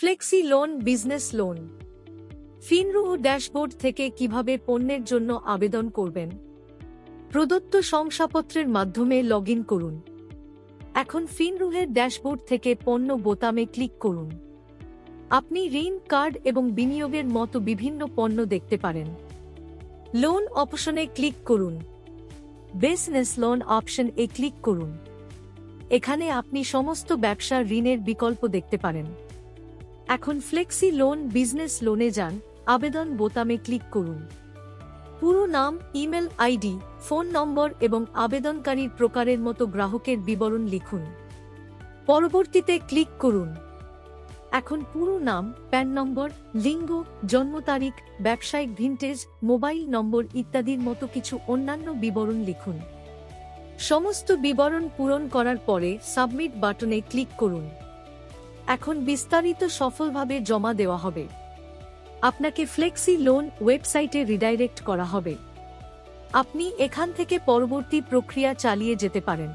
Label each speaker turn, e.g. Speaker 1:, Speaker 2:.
Speaker 1: Flexi loan, business loan. ফিনরুহ dashboard থেকে কিভাবে পণ্যের জন্য আবেদন করবেন। প্রদত্ত শংসাপত্রের মাধ্যমে লগ ইন করুন। এখন ফিনরুহের ড্যাশবোর্ড থেকে পণ্য বোতামে ক্লিক করুন। আপনি ঋণ, কার্ড এবং বিনিয়োগের মতো বিভিন্ন পণ্য দেখতে পারেন। লোন অপশনে ক্লিক করুন। বিজনেস লোন অপশন-এ ক্লিক করুন। এখানে আপনি সমস্ত ব্যবসার ঋণের বিকল্প দেখতে পারেন। এখন ফ্লেক্সি লোন, বিজনেস লোনে যান, আবেদন বোতামে ক্লিক করুন। পুরো নাম, ইমেল আইডি, ফোন নম্বর এবং আবেদনকারীর প্রকারের মতো গ্রাহকের বিবরণ লিখুন। পরবর্তীতে ক্লিক করুন। এখন পুরো নাম, প্যান নম্বর, লিঙ্গ, জন্ম তারিখ, ব্যবসায়িক ভিন্টেজ, মোবাইল নম্বর ইত্যাদির মতো কিছু অন্যান্য বিবরণ লিখুন। সমস্ত বিবরণ পূরণ করার পরে সাবমিট বাটনে ক্লিক করুন। এখন বিস্তারিত সফলভাবে জমা দেওয়া হবে। আপনাকে ফ্লেক্সি লোন ওয়েবসাইটে রিডাইরেক্ট করা হবে। আপনি এখান থেকে পরবর্তী প্রক্রিয়া চালিয়ে যেতে পারেন।